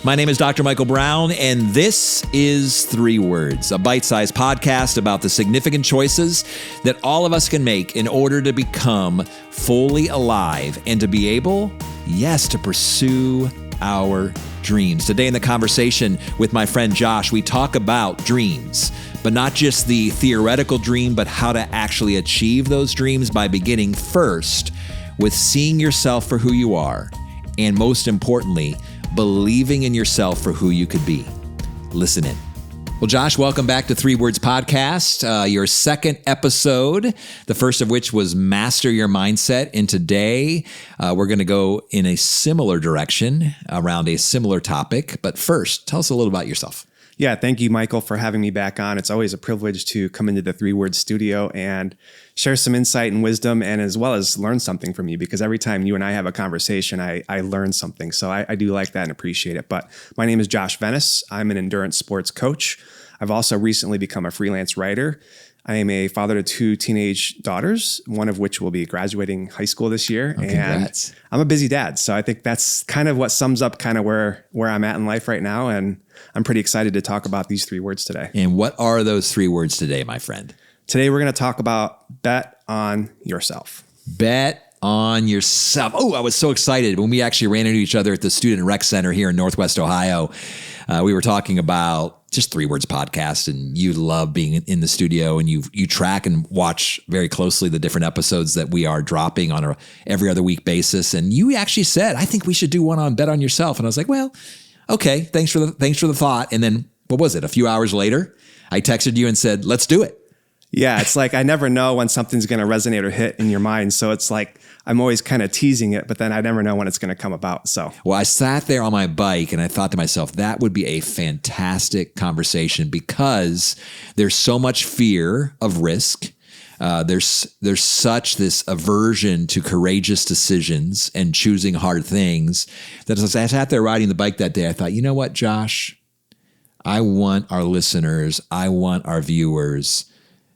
My name is Dr. Michael Brown, and this is 3 Words, a bite-sized podcast about the significant choices that all of us can make in order to become fully alive and to be able, yes, to pursue our dreams. Today in the conversation with my friend Josh, we talk about dreams, but not just the theoretical dream, but how to actually achieve those dreams by beginning first with seeing yourself for who you are, and most importantly, believing in yourself for who you could be. Listen in. Well, Josh, welcome back to 3 Words Podcast, your second episode, the first of which was Master Your Mindset. And today, we're going to go in a similar direction around a similar topic. But first, tell us a little about yourself. Yeah, thank you, Michael, for having me back on. It's always a privilege to come into the 3 Words studio and share some insight and wisdom, and as well as learn something from you, because every time you and I have a conversation, I learn something. So I do like that and appreciate it. But my name is Josh Venis. I'm an endurance sports coach. I've also recently become a freelance writer. I am a father to 2 teenage daughters, one of which will be graduating high school this year. Oh, congrats. And I'm a busy dad. So I think that's kind of what sums up kind of where I'm at in life right now. And I'm pretty excited to talk about these 3 words today. And what are those 3 words today, my friend? Today, we're going to talk about bet on yourself. Bet on yourself. Oh, I was so excited when we actually ran into each other at the Student Rec Center here in Northwest Ohio. We were talking about just 3 Words Podcast, and you love being in the studio, and you track and watch very closely the different episodes that we are dropping on a every other week basis. And you actually said, I think we should do one on Bet on Yourself. And I was like, well, okay, thanks for the thought. And then what was it? A few hours later, I texted you and said, let's do it. Yeah, it's like I never know when something's going to resonate or hit in your mind. So it's like I'm always kind of teasing it, but then I never know when it's going to come about. So, well, I sat there on my bike and I thought to myself, that would be a fantastic conversation, because there's so much fear of risk. There's such this aversion to courageous decisions and choosing hard things that as I sat there riding the bike that day, I thought, you know what, Josh, I want our listeners, I want our viewers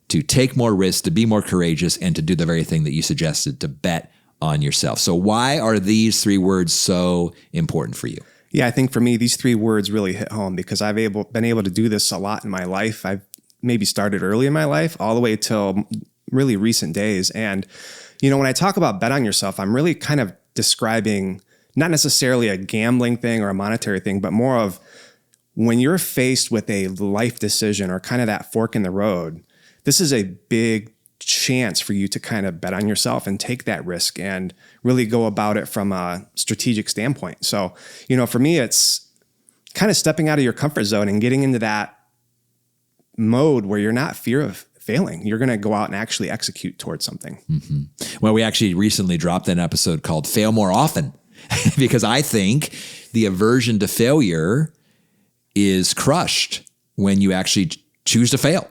to take more risks, to be more courageous, and to do the very thing that you suggested, to bet on yourself. So why are these 3 words so important for you? Yeah, I think for me, these 3 words really hit home, because I've been able to do this a lot in my life. I've maybe started early in my life, all the way till really recent days. And, you know, when I talk about bet on yourself, I'm really kind of describing not necessarily a gambling thing or a monetary thing, but more of when you're faced with a life decision or kind of that fork in the road. This is a big chance for you to kind of bet on yourself and take that risk and really go about it from a strategic standpoint. So, you know, for me, it's kind of stepping out of your comfort zone and getting into that mode where you're not fear of failing. You're going to go out and actually execute towards something. Mm-hmm. Well, we actually recently dropped an episode called Fail More Often, because I think the aversion to failure is crushed when you actually choose to fail.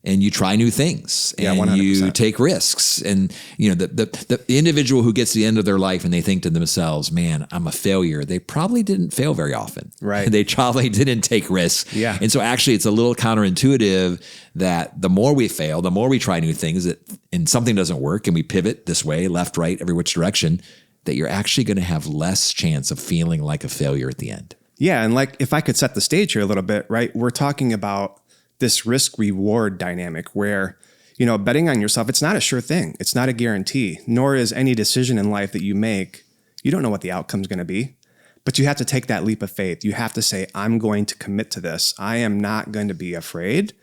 And you try new things, and 100%. You take risks. And, you know, the individual who gets to the end of their life and they think to themselves, man, I'm a failure. They probably didn't fail very often. Right. They probably didn't take risks. Yeah. And so actually it's a little counterintuitive that the more we fail, the more we try new things, and something doesn't work and we pivot this way, left, right, every which direction, that you're actually going to have less chance of feeling like a failure at the end. Yeah. And like, if I could set the stage here a little bit, right? We're talking about this risk reward dynamic where, you know, betting on yourself, it's not a sure thing. It's not a guarantee, nor is any decision in life that you make. You don't know what the outcome is going to be, but you have to take that leap of faith. You have to say, I'm going to commit to this. I am not going to be afraid.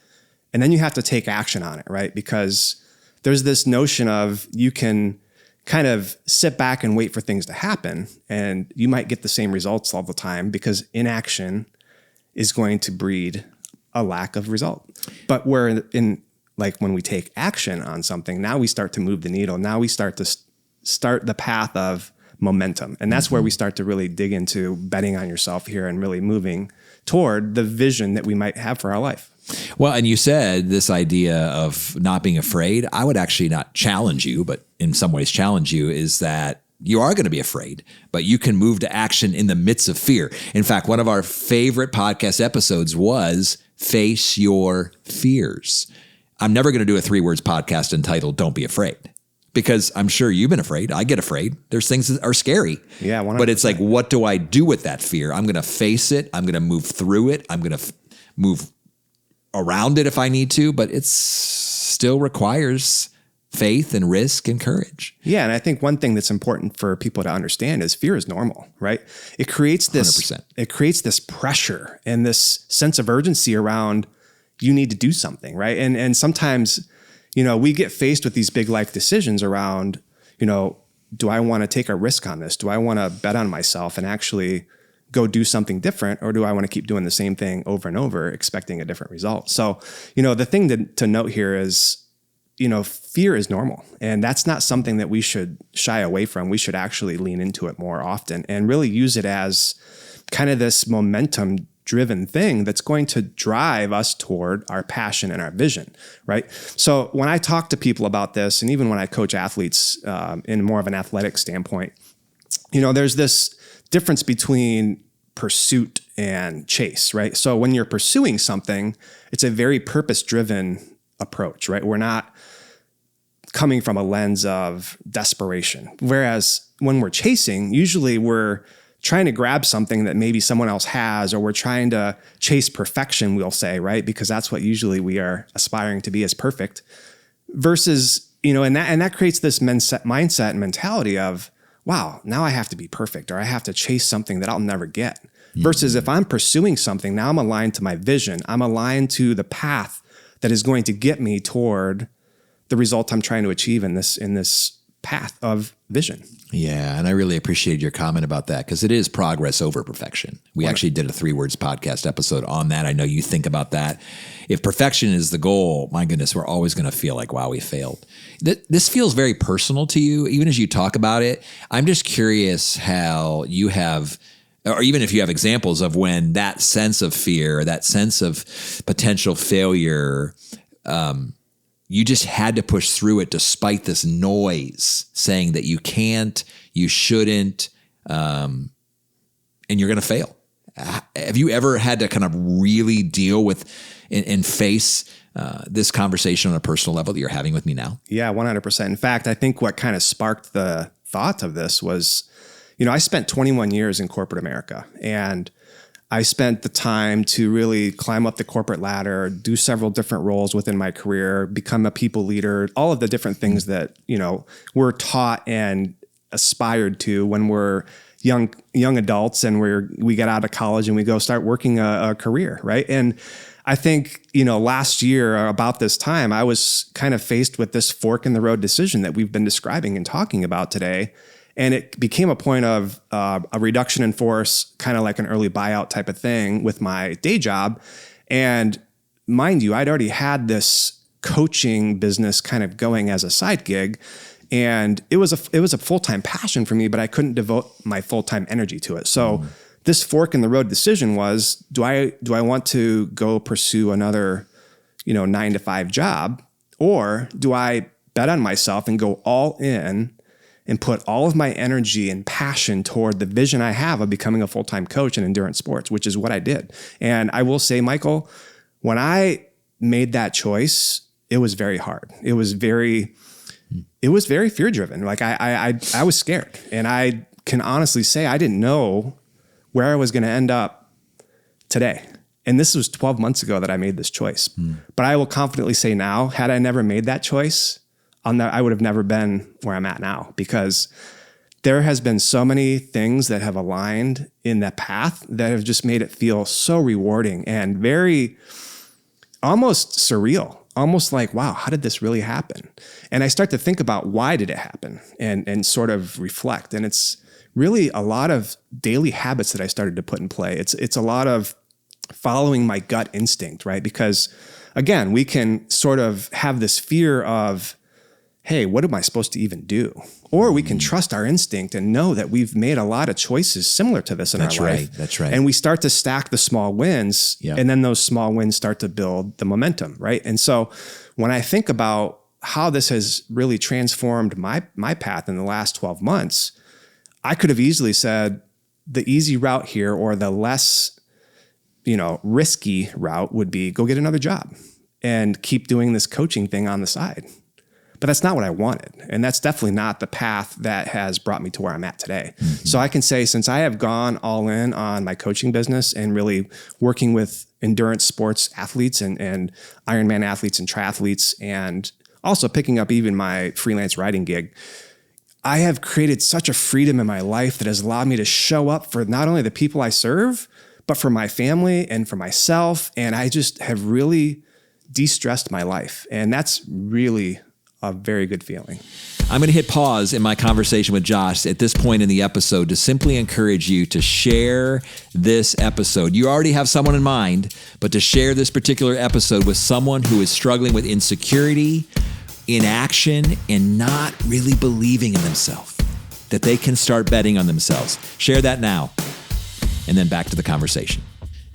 And then you have to take action on it, right? Because there's this notion of you can kind of sit back and wait for things to happen, and you might get the same results all the time, because inaction is going to breed a lack of result. But we're in, like, when we take action on something, now we start to move the needle. Now we start to start the path of momentum. And that's where we start to really dig into betting on yourself here and really moving toward the vision that we might have for our life. Well, and you said this idea of not being afraid. I would actually not challenge you, but in some ways challenge you, is that you are going to be afraid, but you can move to action in the midst of fear. In fact, one of our favorite podcast episodes was Face Your Fears. I'm never going to do a 3 Words podcast entitled Don't Be Afraid, because I'm sure you've been afraid. I get afraid. There's things that are scary. Yeah, 100%. But it's like, what do I do with that fear? I'm going to face it. I'm going to move through it. I'm going to move around it if I need to, but it still requires faith and risk and courage. Yeah. And I think one thing that's important for people to understand is fear is normal, right? It creates this, 100%. It creates this pressure and this sense of urgency around you need to do something, right? And sometimes, we get faced with these big life decisions around, do I want to take a risk on this? Do I want to bet on myself and actually go do something different? Or do I want to keep doing the same thing over and over, expecting a different result? So, the thing to note here is, fear is normal, and that's not something that we should shy away from. We should actually lean into it more often and really use it as kind of this momentum driven thing that's going to drive us toward our passion and our vision, right? So when I talk to people about this, and even when I coach athletes in more of an athletic standpoint, there's this difference between pursuit and chase, right? So when you're pursuing something, it's a very purpose-driven approach, right? We're not coming from a lens of desperation. Whereas when we're chasing, usually we're trying to grab something that maybe someone else has, or we're trying to chase perfection, we'll say, right? Because that's what usually we are aspiring to be, as perfect. Versus, and that creates this mindset and mentality of, wow, now I have to be perfect, or I have to chase something that I'll never get. Mm-hmm. Versus if I'm pursuing something, now I'm aligned to my vision. I'm aligned to the path that is going to get me toward the result I'm trying to achieve in this path of vision. Yeah. And I really appreciated your comment about that, because it is progress over perfection. We actually did a 3 Words podcast episode on that. I know you think about that. If perfection is the goal, my goodness, we're always going to feel like, wow, we failed. This feels very personal to you, even as you talk about it. I'm just curious how you have, or even if you have examples of when that sense of fear, that sense of potential failure, you just had to push through it despite this noise saying that you can't, you shouldn't, and you're going to fail. Have you ever had to kind of really deal with and face this conversation on a personal level that you're having with me now? Yeah, 100%. In fact, I think what kind of sparked the thought of this was, I spent 21 years in corporate America, and I spent the time to really climb up the corporate ladder, do several different roles within my career, become a people leader, all of the different things that, we're taught and aspired to when we're young adults and we get out of college and we go start working a career, right? And I think, last year about this time, I was kind of faced with this fork in the road decision that we've been describing and talking about today. And it became a point of a reduction in force, kind of like an early buyout type of thing with my day job. And mind you, I'd already had this coaching business kind of going as a side gig. And it was a full-time passion for me, but I couldn't devote my full-time energy to it. So this fork in the road decision was, do I want to go pursue another, 9-to-5 job, or do I bet on myself and go all in and put all of my energy and passion toward the vision I have of becoming a full-time coach in endurance sports, which is what I did. And I will say, Michael, when I made that choice, it was very hard. It was very fear-driven. Like I was scared, and I can honestly say I didn't know where I was going to end up today. And this was 12 months ago that I made this choice. But I will confidently say now, had I never made that choice, I would have never been where I'm at now, because there has been so many things that have aligned in that path that have just made it feel so rewarding and very almost surreal, almost like, wow, how did this really happen? And I start to think about why did it happen and sort of reflect. And it's really a lot of daily habits that I started to put in play. It's a lot of following my gut instinct, right? Because again, we can sort of have this fear of, hey, what am I supposed to even do? Or we can trust our instinct and know that we've made a lot of choices similar to this in our life. That's right. And we start to stack the small wins, and then those small wins start to build the momentum, right? And so when I think about how this has really transformed my path in the last 12 months, I could have easily said the easy route here, or the less, risky route, would be go get another job and keep doing this coaching thing on the side. But that's not what I wanted. And that's definitely not the path that has brought me to where I'm at today. Mm-hmm. So I can say, since I have gone all in on my coaching business and really working with endurance sports athletes and Ironman athletes and triathletes, and also picking up even my freelance writing gig, I have created such a freedom in my life that has allowed me to show up for not only the people I serve, but for my family and for myself. And I just have really de-stressed my life. And that's really a very good feeling. I'm going to hit pause in my conversation with Josh at this point in the episode to simply encourage you to share this episode. You already have someone in mind, but to share this particular episode with someone who is struggling with insecurity, inaction, and not really believing in themselves, that they can start betting on themselves. Share that now. And then back to the conversation.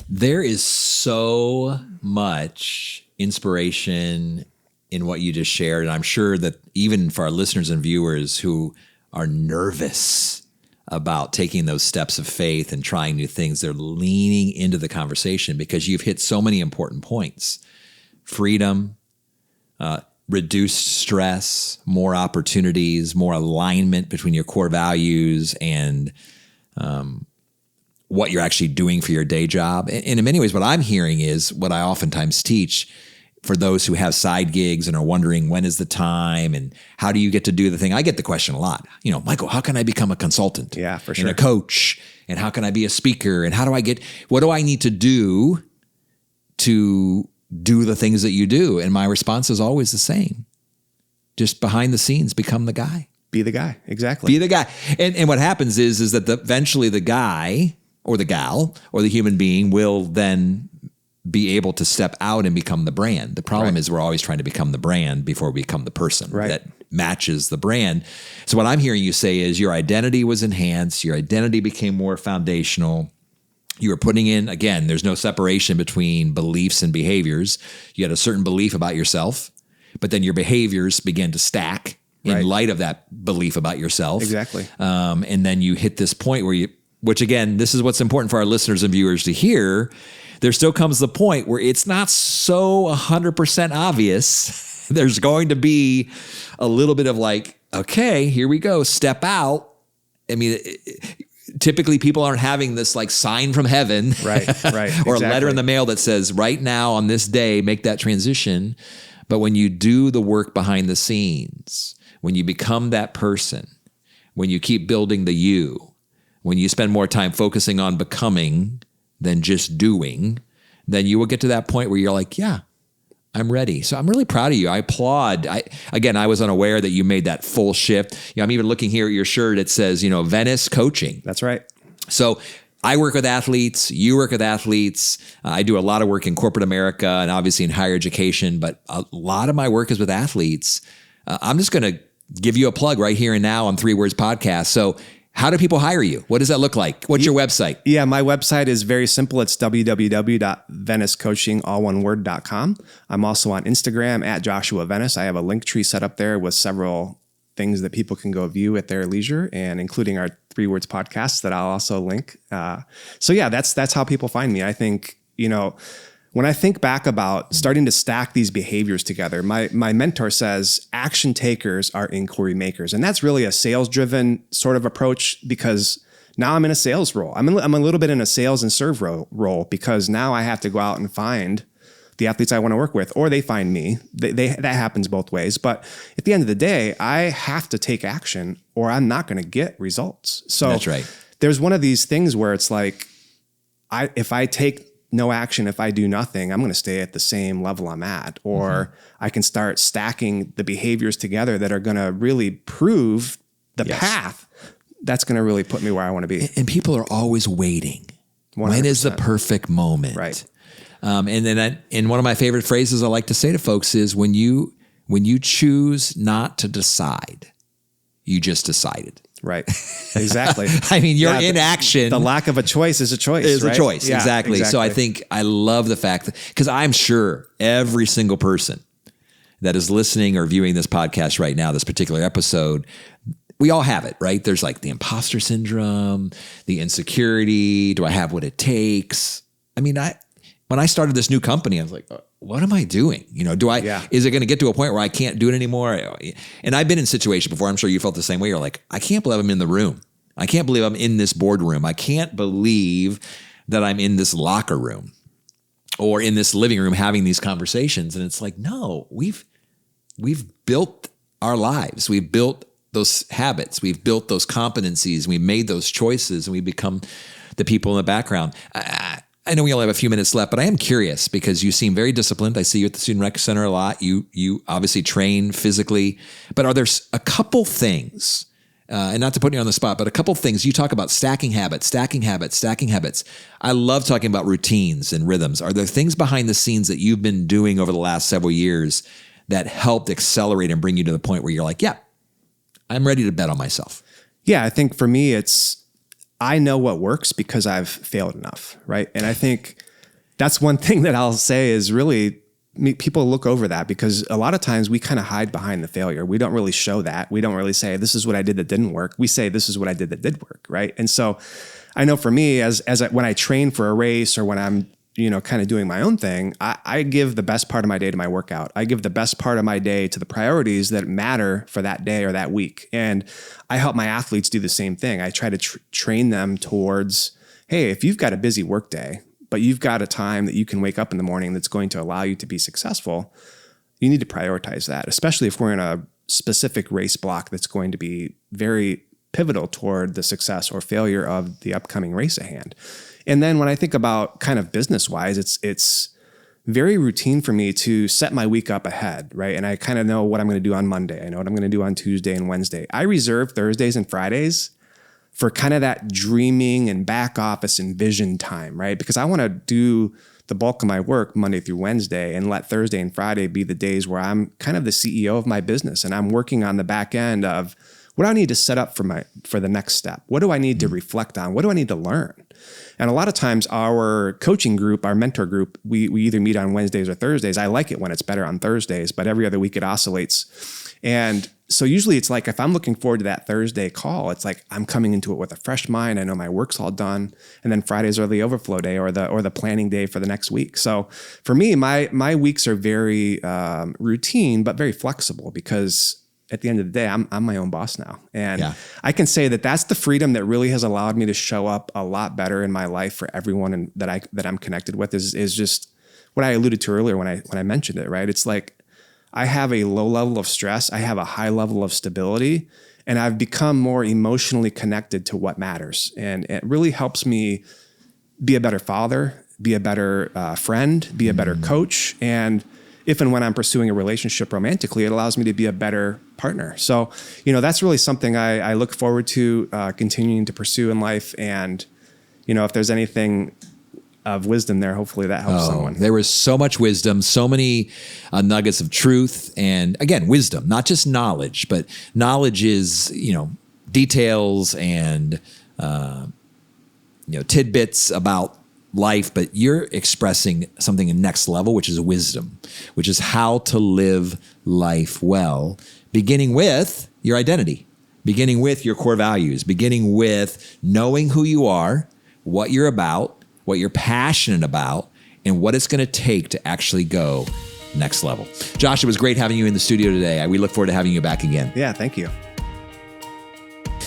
There is so much inspiration in what you just shared. And I'm sure that even for our listeners and viewers who are nervous about taking those steps of faith and trying new things, they're leaning into the conversation because you've hit so many important points. Freedom, reduced stress, more opportunities, more alignment between your core values and what you're actually doing for your day job. And in many ways, what I'm hearing is what I oftentimes teach for those who have side gigs and are wondering when is the time and how do you get to do the thing. I get the question a lot, Michael, how can I become a consultant? Yeah, for sure. And a coach? And how can I be a speaker? And what do I need to do the things that you do? And my response is always the same. Just behind the scenes, become the guy. Be the guy. Exactly. Be the guy. And what happens is that eventually the guy or the gal or the human being will then be able to step out and become the brand. The problem is we're always trying to become the brand before we become the person that matches the brand. So what I'm hearing you say is your identity was enhanced. Your identity became more foundational. You were putting in, again, there's no separation between beliefs and behaviors. You had a certain belief about yourself, but then your behaviors began to stack in light of that belief about yourself. Exactly. And then you hit this point which again, this is what's important for our listeners and viewers to hear. There still comes the point where it's not so 100% obvious. There's going to be a little bit of like, okay, here we go, step out. I mean, typically people aren't having this like sign from heaven, right, or a letter in the mail that says right now on this day, make that transition. But when you do the work behind the scenes, when you become that person, when you keep building the you, when you spend more time focusing on becoming than just doing, then you will get to that point where you're like, yeah, I'm ready. So I'm really proud of you. I applaud. I was unaware that you made that full shift. I'm even looking here at your shirt. It says, Venis Coaching. That's right. So I work with athletes. You work with athletes. I do a lot of work in corporate America and obviously in higher education, but a lot of my work is with athletes. I'm just going to give you a plug right here and now on 3 Words Podcast. So how do people hire you? What does that look like? What's your website? Yeah, my website is very simple. It's www.veniscoaching.com. I'm also on Instagram at Joshua Venis. I have a link tree set up there with several things that people can go view at their leisure, and including our 3 Words podcast that I'll also link. So yeah, that's how people find me. I think, when I think back about starting to stack these behaviors together, my mentor says action takers are inquiry makers. And that's really a sales-driven sort of approach, because now I'm in a sales role. I'm a little bit in a sales and serve role because now I have to go out and find the athletes I want to work with, or they find me. That happens both ways. But at the end of the day, I have to take action or I'm not going to get results. So that's right. There's one of these things where it's like, if I take no action, if I do nothing, I'm going to stay at the same level I'm at, or I can start stacking the behaviors together that are going to really prove the path that's going to really put me where I want to be. And people are always waiting. 100%. When is the perfect moment? Right. And then one of my favorite phrases I like to say to folks is when you choose not to decide, you just decided. Right. Exactly. I mean, you're in action. The lack of a choice is a choice. Is right? a choice. Yeah, exactly. So I think I love the fact that, because I'm sure every single person that is listening or viewing this podcast right now, this particular episode, we all have it, right? There's like the imposter syndrome, the insecurity. Do I have what it takes? I mean, when I started this new company, I was like, what am I doing? Is it going to get to a point where I can't do it anymore? And I've been in situations before. I'm sure you felt the same way. You're like, I can't believe I'm in the room. I can't believe I'm in this boardroom. I can't believe that I'm in this locker room or in this living room having these conversations. And it's like, no, we've built our lives. We've built those habits. We've built those competencies. We've made those choices, and we become the people in the background. I know we only have a few minutes left, but I am curious because you seem very disciplined. I see you at the Student Rec Center a lot. You obviously train physically, but are there a couple things, and not to put you on the spot, but a couple things you talk about stacking habits. I love talking about routines and rhythms. Are there things behind the scenes that you've been doing over the last several years that helped accelerate and bring you to the point where you're like, yeah, I'm ready to bet on myself? Yeah, I think for me, I know what works because I've failed enough, right? And I think that's one thing that I'll say is really, people look over that because a lot of times we kind of hide behind the failure. We don't really show that. We don't really say, this is what I did that didn't work. We say, this is what I did that did work, right? And so I know for me, when I train for a race or when I'm kind of doing my own thing, I give the best part of my day to my workout. I give the best part of my day to the priorities that matter for that day or that week. And I help my athletes do the same thing. I try to train them towards, hey, if you've got a busy work day, but you've got a time that you can wake up in the morning that's going to allow you to be successful, you need to prioritize that, especially if we're in a specific race block that's going to be very pivotal toward the success or failure of the upcoming race at hand. And then when I think about kind of business-wise, it's very routine for me to set my week up ahead, right? And I kind of know what I'm going to do on Monday. I know what I'm going to do on Tuesday and Wednesday. I reserve Thursdays and Fridays for kind of that dreaming and back office and vision time, right? Because I want to do the bulk of my work Monday through Wednesday and let Thursday and Friday be the days where I'm kind of the CEO of my business and I'm working on the back end of what do I need to set up for the next step? What do I need to reflect on? What do I need to learn? And a lot of times our coaching group, our mentor group, we either meet on Wednesdays or Thursdays. I like it when it's better on Thursdays, but every other week it oscillates. And so usually it's like, if I'm looking forward to that Thursday call, it's like I'm coming into it with a fresh mind. I know my work's all done. And then Fridays are the overflow day or the planning day for the next week. So for me, my weeks are very routine, but very flexible because at the end of the day, I'm my own boss now. And I can say that that's the freedom that really has allowed me to show up a lot better in my life for everyone that I'm connected with is just what I alluded to earlier when I mentioned it, right? It's like I have a low level of stress. I have a high level of stability, and I've become more emotionally connected to what matters. And it really helps me be a better father, be a better friend, be a better coach. And if and when I'm pursuing a relationship romantically, it allows me to be a better partner. So, that's really something I look forward to continuing to pursue in life. And, if there's anything of wisdom there, hopefully that helps someone. There was so much wisdom, so many nuggets of truth. And again, wisdom, not just knowledge, but knowledge is, details and, tidbits about life, but you're expressing something in next level, which is wisdom, which is how to live life well, beginning with your identity, beginning with your core values, beginning with knowing who you are, what you're about, what you're passionate about, and what it's going to take to actually go next level. Josh, it was great having you in the studio today. We look forward to having you back again. Yeah, thank you.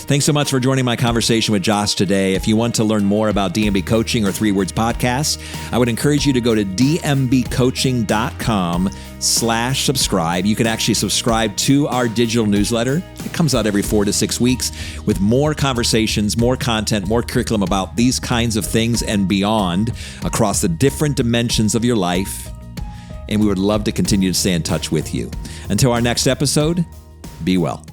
Thanks so much for joining my conversation with Josh today. If you want to learn more about DMB Coaching or 3 Words Podcast, I would encourage you to go to dmbcoaching.com/subscribe. You can actually subscribe to our digital newsletter. It comes out every 4 to 6 weeks with more conversations, more content, more curriculum about these kinds of things and beyond across the different dimensions of your life. And we would love to continue to stay in touch with you. Until our next episode, be well.